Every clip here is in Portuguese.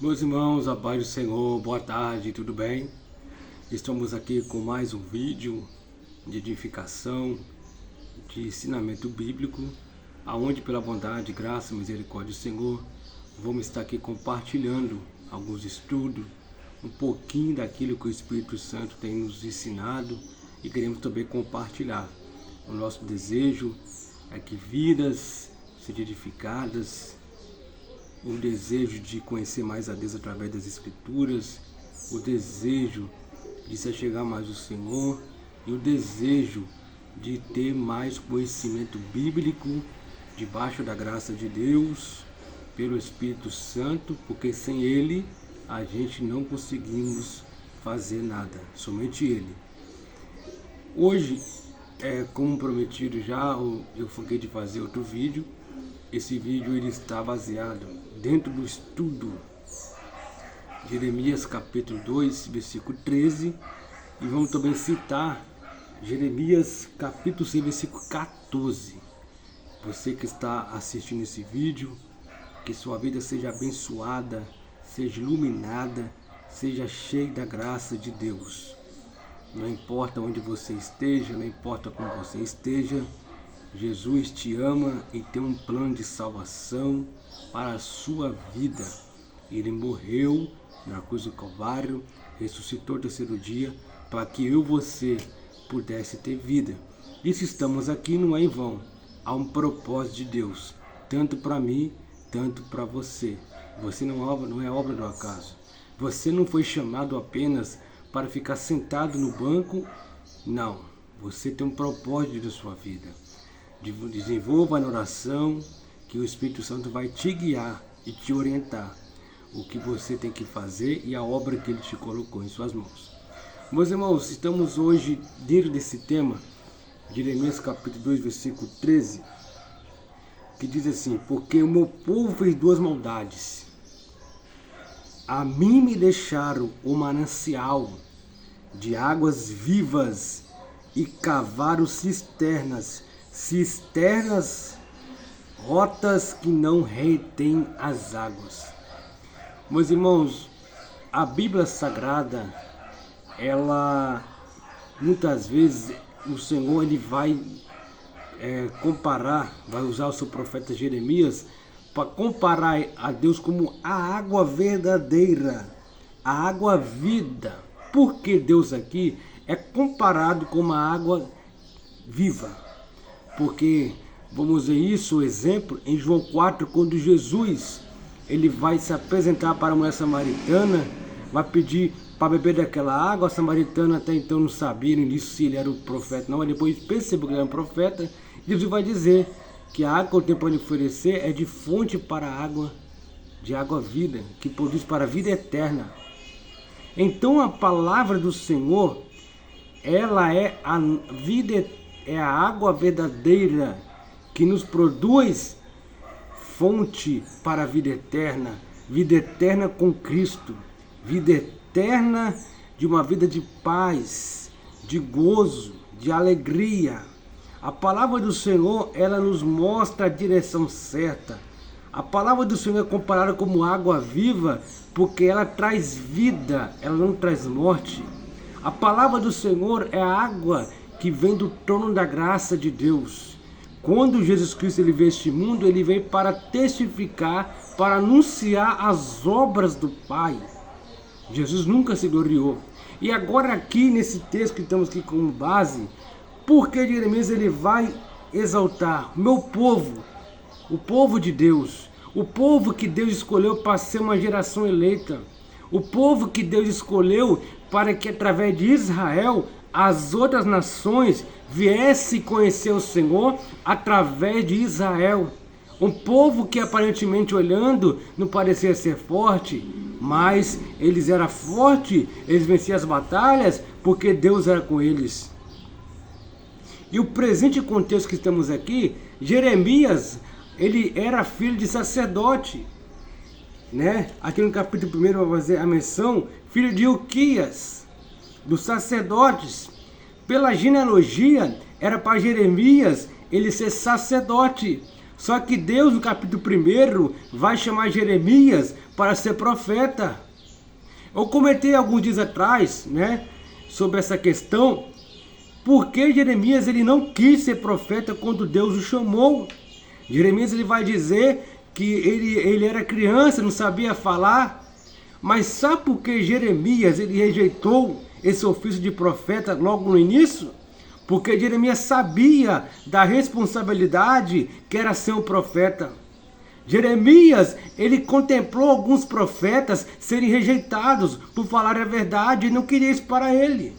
Meus irmãos, a paz do Senhor, boa tarde, tudo bem? Estamos aqui com mais um vídeo de edificação, de ensinamento bíblico, aonde pela bondade, graça e misericórdia do Senhor, vamos estar aqui compartilhando alguns estudos, um pouquinho daquilo que o Espírito Santo tem nos ensinado e queremos também compartilhar. O nosso desejo é que vidas sejam edificadas, o desejo de conhecer mais a Deus através das Escrituras, o desejo de se achegar mais ao Senhor e o desejo de ter mais conhecimento bíblico debaixo da graça de Deus, pelo Espírito Santo, porque sem Ele a gente não conseguimos fazer nada, somente Ele. Hoje, como prometido já, eu foquei de fazer outro vídeo. Esse vídeo ele está baseado dentro do estudo Jeremias capítulo 2, versículo 13, e vamos também citar Jeremias capítulo 6, versículo 14. Você que está assistindo esse vídeo, que sua vida seja abençoada, seja iluminada, seja cheia da graça de Deus. Não importa onde você esteja, não importa como você esteja, Jesus te ama e tem um plano de salvação para a sua vida. Ele morreu na cruz do Calvário, ressuscitou no terceiro dia, para que eu e você pudesse ter vida. E se estamos aqui não é em vão, há um propósito de Deus, tanto para mim, tanto para você. Você não é obra do acaso. Você não foi chamado apenas para ficar sentado no banco, não. Você tem um propósito da sua vida. Desenvolva na oração, que o Espírito Santo vai te guiar e te orientar o que você tem que fazer e a obra que Ele te colocou em suas mãos. Meus irmãos, estamos hoje dentro desse tema, Jeremias capítulo 2, versículo 13, que diz assim: porque o meu povo fez duas maldades. A mim me deixaram o manancial de águas vivas e cavaram cisternas, rotas que não retêm as águas. Meus irmãos, a Bíblia Sagrada, ela, muitas vezes, o Senhor ele vai comparar, vai usar o seu profeta Jeremias, para comparar a Deus como a água verdadeira, a água vida. Porque Deus aqui é comparado com uma água viva. Porque, vamos ver isso, o exemplo, em João 4, quando Jesus ele vai se apresentar para a mulher samaritana, vai pedir para beber daquela água. A samaritana até então não sabia no início se ele era o profeta, não, mas depois percebeu que ele era um profeta. Jesus vai dizer que a água que eu tenho para lhe oferecer é de fonte para a água, de água vida, que produz para a vida eterna. Então a palavra do Senhor, ela é a vida eterna, é a água verdadeira que nos produz fonte para a vida eterna com Cristo, vida eterna de uma vida de paz, de gozo, de alegria. A palavra do Senhor, ela nos mostra a direção certa. A palavra do Senhor é comparada como água viva, porque ela traz vida, ela não traz morte. A palavra do Senhor é a água que vem do trono da graça de Deus. Quando Jesus Cristo ele veio a este mundo, ele veio para testificar, para anunciar as obras do Pai. Jesus nunca se gloriou. E agora aqui nesse texto que estamos aqui como base, porque Jeremias ele vai exaltar o meu povo, o povo de Deus, o povo que Deus escolheu para ser uma geração eleita, o povo que Deus escolheu para que através de Israel as outras nações viessem conhecer o Senhor através de Israel. Um povo que aparentemente olhando não parecia ser forte, mas eles eram fortes, eles venciam as batalhas porque Deus era com eles. E o presente contexto que estamos aqui, Jeremias, ele era filho de sacerdote, né? Aqui no capítulo 1 vai fazer a menção, filho de Ilquias, dos sacerdotes. Pela genealogia, era para Jeremias ele ser sacerdote. Só que Deus, no capítulo 1, vai chamar Jeremias para ser profeta. Eu comentei alguns dias atrás, né, sobre essa questão, porque Jeremias ele não quis ser profeta quando Deus o chamou. Jeremias ele vai dizer que ele era criança, não sabia falar, mas sabe por que Jeremias ele rejeitou esse ofício de profeta logo no início? Porque Jeremias sabia da responsabilidade que era ser um profeta. Jeremias, ele contemplou alguns profetas serem rejeitados por falar a verdade e não queria isso para ele.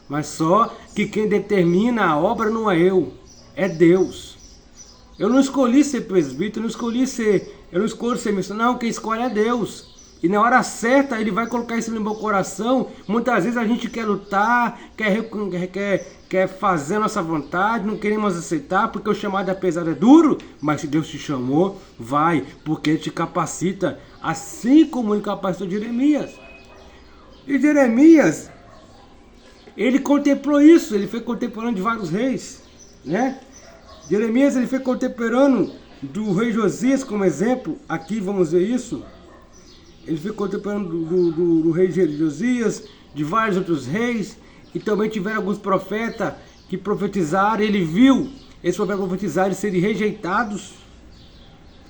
Mas só que quem determina a obra não é eu, é Deus. Eu não escolhi ser presbítero, eu não escolho ser missionário, não, quem escolhe é Deus. E na hora certa ele vai colocar isso no meu coração. Muitas vezes a gente quer lutar, quer fazer a nossa vontade, não queremos aceitar porque o chamado apesar é duro, mas se Deus te chamou, vai, porque Ele te capacita, assim como Ele capacitou Jeremias. E Jeremias, ele contemplou isso, ele foi contemporâneo de vários reis, né? Jeremias ele foi contemporâneo do rei Josias, como exemplo, aqui vamos ver isso. Ele foi contemporâneo do rei Josias, de vários outros reis, e também tiveram alguns profetas que profetizaram, ele viu esses profetas profetizarem e serem rejeitados,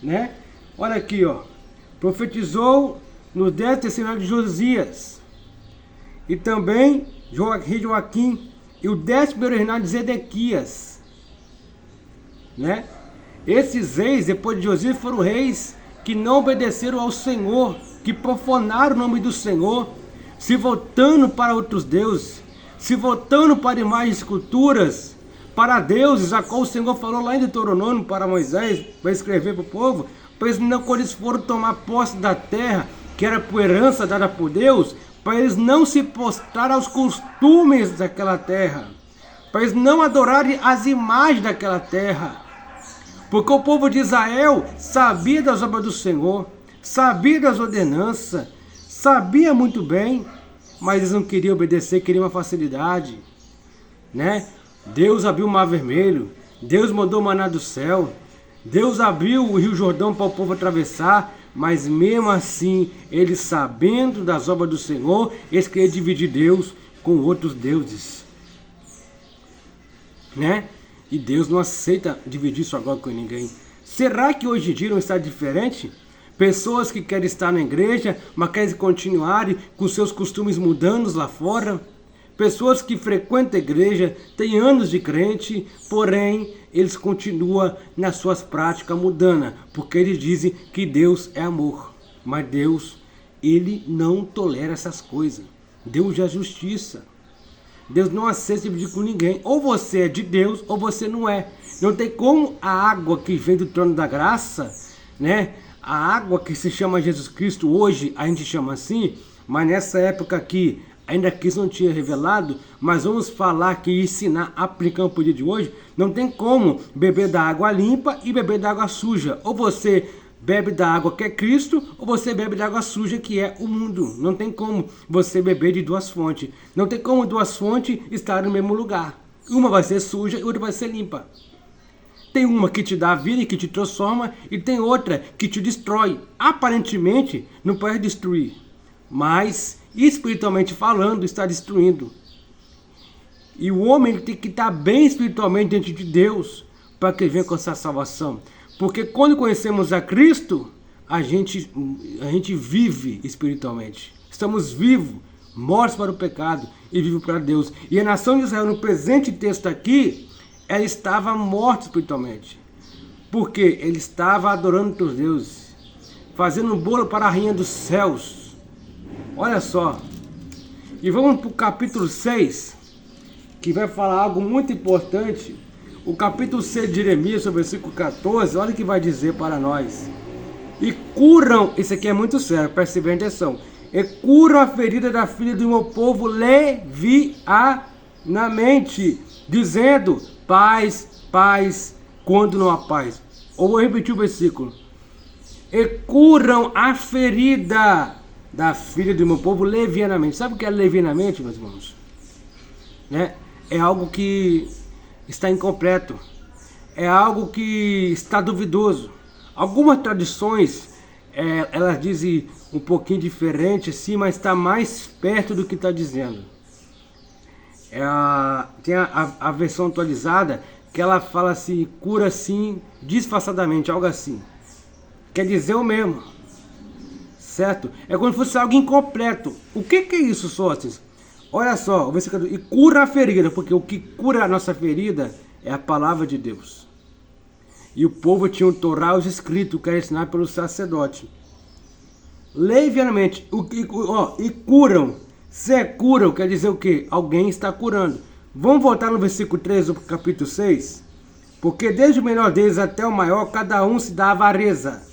né? Olha aqui, ó, profetizou no 10º ano de Josias, e também rei Joaquim, e o 11º reinado de Zedequias, né? Esses reis, depois de Josias, foram reis que não obedeceram ao Senhor, que profanaram o nome do Senhor, se voltando para outros deuses, se voltando para imagens e esculturas, para deuses, a qual o Senhor falou lá em Deuteronômio para Moisés, para escrever para o povo, para eles não, quando eles foram tomar posse da terra, que era por herança dada por Deus, para eles não se prostrar aos costumes daquela terra, para eles não adorarem as imagens daquela terra, porque o povo de Israel sabia das obras do Senhor, sabia das ordenanças, sabia muito bem, mas eles não queriam obedecer, queriam uma facilidade, né? Deus abriu o Mar Vermelho, Deus mandou o maná do céu, Deus abriu o Rio Jordão para o povo atravessar, mas mesmo assim, eles sabendo das obras do Senhor, eles queriam dividir Deus com outros deuses, né? E Deus não aceita dividir sua glória com ninguém. Será que hoje em dia não está diferente? Pessoas que querem estar na igreja, mas querem continuar com seus costumes mudando lá fora. Pessoas que frequentam a igreja, têm anos de crente, porém, eles continuam nas suas práticas mudando, porque eles dizem que Deus é amor. Mas Deus, Ele não tolera essas coisas. Deus é justiça. Deus não aceita dividir com ninguém. Ou você é de Deus, ou você não é. Não tem como a água que vem do trono da graça, né? A água que se chama Jesus Cristo, hoje a gente chama assim, mas nessa época aqui, ainda que isso não tinha revelado, mas vamos falar que ensinar, aplicando o dia de hoje, não tem como beber da água limpa e beber da água suja. Ou você bebe da água que é Cristo, ou você bebe da água suja que é o mundo. Não tem como você beber de duas fontes. Não tem como duas fontes estarem no mesmo lugar. Uma vai ser suja e outra vai ser limpa. Tem uma que te dá a vida e que te transforma, e tem outra que te destrói. Aparentemente, não pode destruir, mas espiritualmente falando, está destruindo. E o homem tem que estar bem espiritualmente diante de Deus para que ele venha alcançar a salvação. Porque quando conhecemos a Cristo, a gente vive espiritualmente. Estamos vivos, mortos para o pecado e vivos para Deus. E a nação de Israel, no presente texto aqui, ela estava morta espiritualmente. Porque ele estava adorando outros deuses, fazendo um bolo para a rainha dos céus. Olha só. E vamos para o capítulo 6, que vai falar algo muito importante. O capítulo 6 de Jeremias, o versículo 14, olha o que vai dizer para nós. E curam, isso aqui é muito sério, preste bem atenção. E curam a ferida da filha do meu povo levianamente, dizendo, paz, paz, quando não há paz. Ou vou repetir o versículo. E curam a ferida da filha do meu povo levianamente. Sabe o que é levianamente, meus irmãos? Né? É algo que está incompleto. é algo que está duvidoso. Algumas tradições, elas dizem um pouquinho diferente, sim, mas está mais perto do que está dizendo. Tem a versão atualizada que ela fala assim, cura assim, disfarçadamente, algo assim. Quer dizer o mesmo, certo? É como se fosse algo incompleto. O que é isso, sócios? Olha só, o versículo, e cura a ferida, porque o que cura a nossa ferida é a palavra de Deus. E o povo tinha o Torá, os escritos, que era ensinado pelo sacerdote. Levianamente, e curam. Se curam, quer dizer o quê? Alguém está curando. Vamos voltar no versículo 3 do capítulo 6? Porque desde o menor deles até o maior, cada um se dá avareza.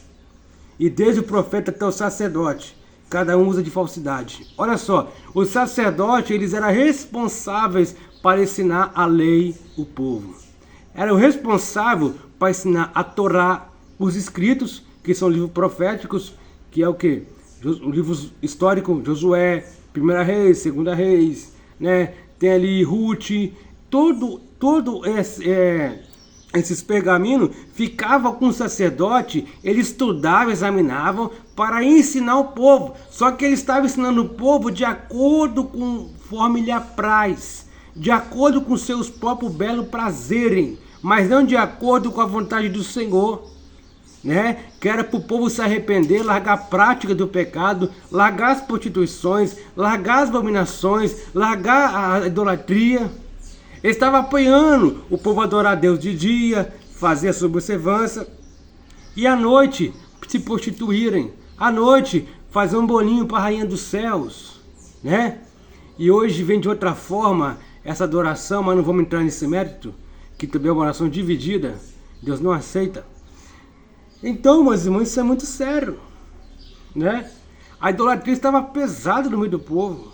E desde o profeta até o sacerdote, cada um usa de falsidade. Olha só, os sacerdotes, eles eram responsáveis para ensinar a lei, o povo. Eram responsáveis para ensinar a Torá, os escritos, que são livros proféticos, que é o quê? Livros históricos, Josué, 1 Reis, 2 Reis, né? Tem ali Ruth, todo esses pergaminhos ficavam com o sacerdote, eles estudavam, examinavam para ensinar o povo. Só que ele estava ensinando o povo de acordo com conforme lhe apraz, de acordo com seus próprios belos prazerem, mas não de acordo com a vontade do Senhor, né? Que era para o povo se arrepender, largar a prática do pecado, largar as prostituições, largar as abominações, largar a idolatria. Ele estava apoiando o povo a adorar a Deus de dia, fazer a sua observância, e à noite se prostituírem, à noite fazer um bolinho para a rainha dos céus, né? E hoje vem de outra forma essa adoração, mas não vamos entrar nesse mérito, que também é uma oração dividida, Deus não aceita. Então, meus irmãos, isso é muito sério, né? A idolatria estava pesada no meio do povo.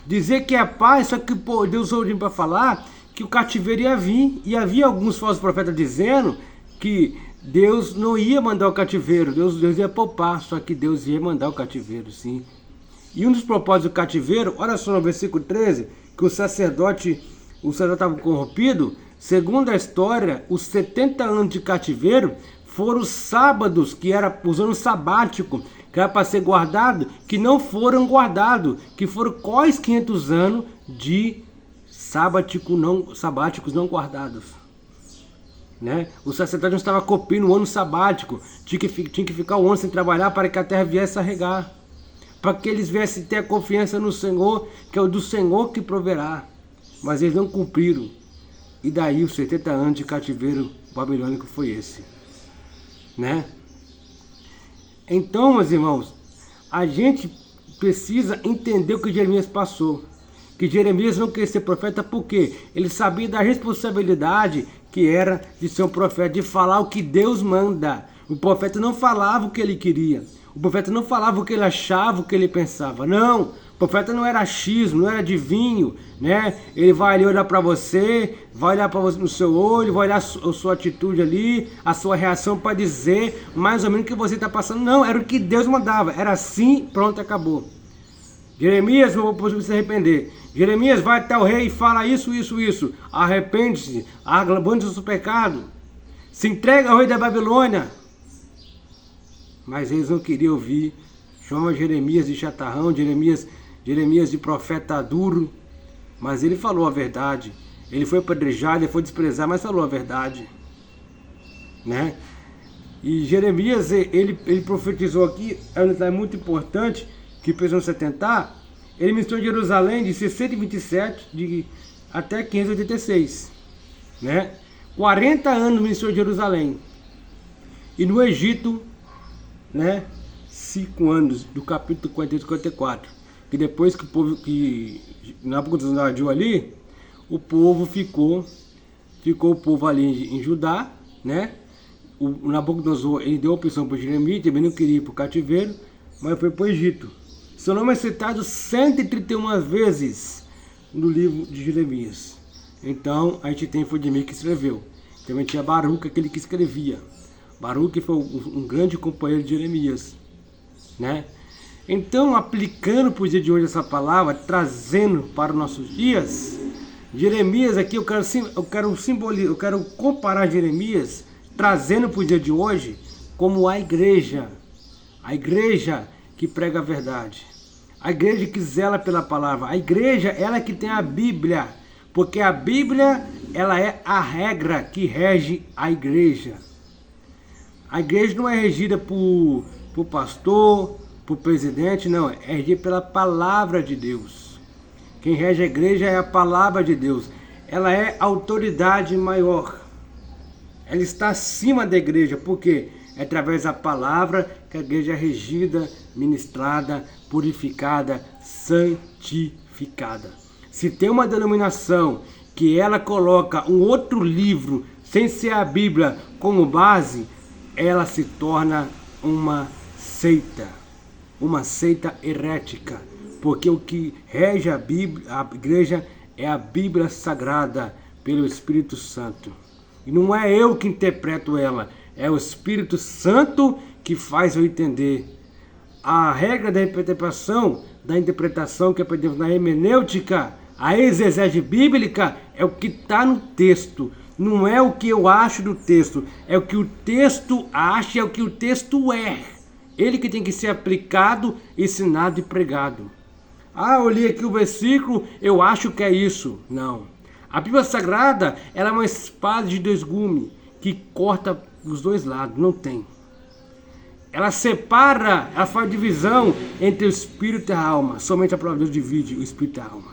Dizer que é paz, só que Deus ouviu para falar que o cativeiro ia vir. E havia alguns falsos profetas dizendo que Deus não ia mandar o cativeiro, Deus ia poupar, só que Deus ia mandar o cativeiro, sim. E um dos propósitos do cativeiro, olha só no versículo 13, que o sacerdote estava corrompido. Segundo a história, os 70 anos de cativeiro foram os sábados, que era os anos sabáticos, que era para ser guardado, que não foram guardados, que foram quase 500 anos de sabáticos não guardados. Né? O sacerdote não estava copiando o ano sabático, tinha que ficar um ano sem trabalhar para que a terra viesse a regar, para que eles viessem ter a confiança no Senhor, que é o do Senhor que proverá. Mas eles não cumpriram. E daí os 70 anos de cativeiro babilônico foi esse. Né? Então, meus irmãos, a gente precisa entender o que Jeremias passou. Que Jeremias não queria ser profeta porque ele sabia da responsabilidade que era de ser um profeta, de falar o que Deus manda. O profeta não falava o que ele queria. O profeta não falava o que ele achava, o que ele pensava. Não, o profeta não era achismo, não era adivinho, né? Ele vai ali olhar para você, vai olhar para você no seu olho, vai olhar a sua atitude ali, a sua reação para dizer mais ou menos o que você está passando. Não, era o que Deus mandava. Era assim, pronto, acabou. Jeremias, não vou se arrepender. Jeremias, vai até o rei e fala isso, isso, isso. Arrepende-se, abandone o seu pecado. Se entrega ao rei da Babilônia. Mas eles não queriam ouvir. Chama Jeremias de chatarrão, Jeremias de profeta duro. Mas ele falou a verdade. Ele foi apedrejado, ele foi desprezado, mas falou a verdade. Né? E Jeremias, ele profetizou aqui, é um detalhe muito importante, que precisam se atentar. Ele ministrou em Jerusalém de 627 até 586. Né? 40 anos ministrou em Jerusalém. E no Egito, né, 5 anos, do capítulo 43 e 44. Que depois que o povo, que Nabucodonosor invadiu ali, o povo ficou o povo ali em Judá, né? O Nabucodonosor, ele deu a opção para Jeremias, também não queria ir para o cativeiro, mas foi para o Egito. Seu nome é citado 131 vezes no livro de Jeremias. Então, a gente tem Fodimir que escreveu. Também tinha Baruque, aquele que escrevia. Baruque foi um grande companheiro de Jeremias. Né? Então, aplicando para o dia de hoje essa palavra, trazendo para os nossos dias, Jeremias aqui, eu quero comparar Jeremias, trazendo para o dia de hoje, como a igreja que prega a verdade, a igreja que zela pela palavra, a igreja, ela que tem a Bíblia, porque a Bíblia, ela é a regra que rege a igreja. A igreja não é regida por pastor, por presidente, não, é regida pela palavra de Deus. Quem rege a igreja é a palavra de Deus. Ela é a autoridade maior. Ela está acima da igreja, porque é através da palavra que a igreja é regida, ministrada, purificada, santificada. Se tem uma denominação que ela coloca um outro livro, sem ser a Bíblia, como base, ela se torna uma seita herética, porque o que rege a igreja é a Bíblia Sagrada pelo Espírito Santo. E não é eu que interpreto ela, é o Espírito Santo que faz eu entender. A regra da interpretação que aprendemos na hermenêutica, a exegese bíblica, é o que está no texto. Não é o que eu acho do texto, é o que o texto acha, é o que o texto é. Ele que tem que ser aplicado, ensinado e pregado. Eu li aqui o versículo, eu acho que é isso. Não. A Bíblia Sagrada, ela é uma espada de dois gumes que corta os dois lados, não tem. Ela separa, ela faz divisão entre o espírito e a alma. Somente a palavra de Deus divide o espírito e a alma.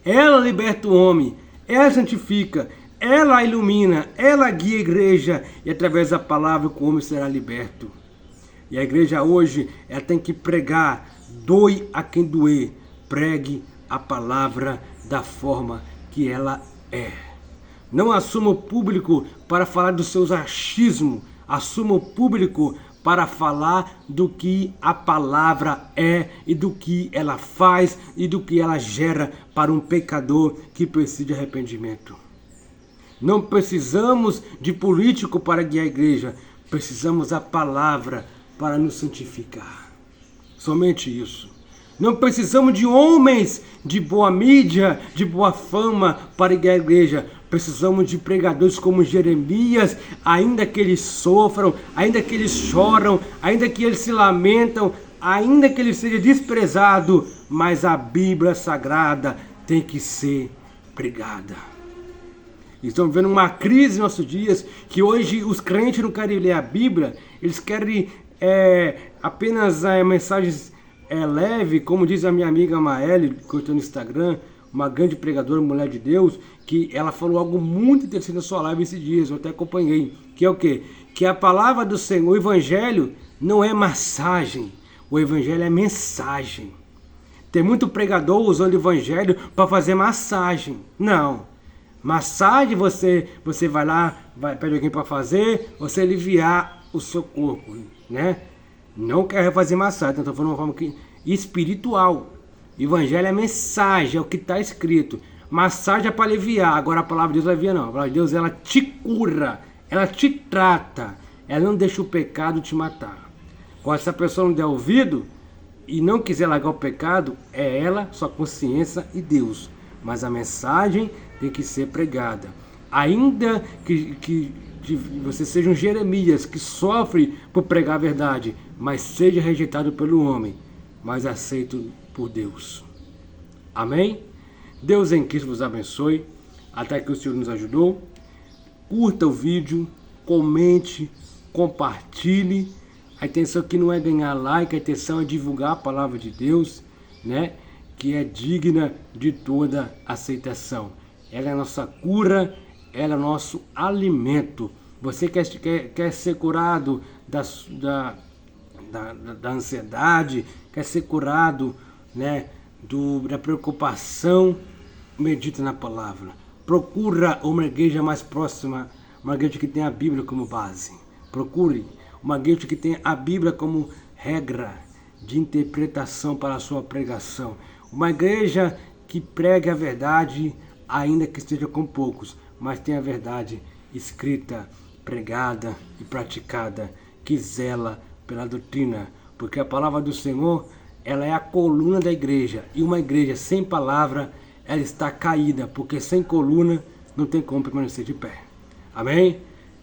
Ela liberta o homem, ela santifica, ela ilumina, ela guia a igreja, e através da palavra o homem será liberto. E a igreja hoje, ela tem que pregar, doe a quem doer, pregue a palavra da forma que ela é. Não assuma o público para falar dos seus achismos, assuma o público para falar do que a palavra é e do que ela faz e do que ela gera para um pecador que precisa de arrependimento. Não precisamos de político para guiar a igreja, precisamos da palavra para nos santificar. Somente isso. Não precisamos de homens de boa mídia, de boa fama para guiar a igreja. Precisamos de pregadores como Jeremias, ainda que eles sofram, ainda que eles choram, ainda que eles se lamentam, ainda que ele seja desprezado, mas a Bíblia Sagrada tem que ser pregada. Estamos vendo uma crise nos nossos dias, que hoje os crentes não querem ler a Bíblia, eles querem apenas mensagens leve, como diz a minha amiga Maeli, que eu estou no Instagram, uma grande pregadora, mulher de Deus, que ela falou algo muito interessante na sua live esses dias, eu até acompanhei, que é o quê? Que a palavra do Senhor, o Evangelho, não é massagem, o Evangelho é mensagem. Tem muito pregador usando o Evangelho para fazer massagem. Não. Massagem você vai lá, pede alguém para fazer, você aliviar o seu corpo, né? Não quero fazer massagem, estou falando de uma forma espiritual. Evangelho é mensagem, é o que está escrito. Massagem é para aliviar, agora a palavra de Deus não alivia não. A palavra de Deus, ela te cura, ela te trata, ela não deixa o pecado te matar. Quando essa pessoa não der ouvido e não quiser largar o pecado, é ela, sua consciência e Deus. Mas a mensagem tem que ser pregada. Ainda que você seja um Jeremias que sofre por pregar a verdade, mas seja rejeitado pelo homem, mas aceito por Deus. Amém? Deus em Cristo vos abençoe. Até que o Senhor nos ajudou. Curta o vídeo, comente, compartilhe. A intenção aqui não é ganhar like, a intenção é divulgar a palavra de Deus, né? Que é digna de toda aceitação. Ela é a nossa cura, ela é o nosso alimento. Você quer ser curado da ansiedade, quer ser curado, né, da preocupação, medita na palavra. Procura uma igreja mais próxima, uma igreja que tenha a Bíblia como base. Procure uma igreja que tenha a Bíblia como regra de interpretação para a sua pregação. Uma igreja que pregue a verdade, ainda que esteja com poucos, mas tenha a verdade escrita, pregada e praticada, que zela pela doutrina, porque a palavra do Senhor, ela é a coluna da igreja, e uma igreja sem palavra ela está caída, porque sem coluna não tem como permanecer de pé. Amém?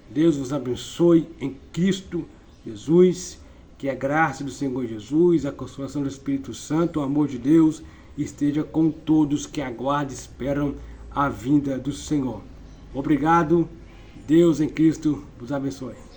Deus vos abençoe em Cristo Jesus, que a graça do Senhor Jesus, a consolação do Espírito Santo, o amor de Deus esteja com todos que aguardam e esperam a vinda do Senhor. Obrigado, Deus em Cristo vos abençoe.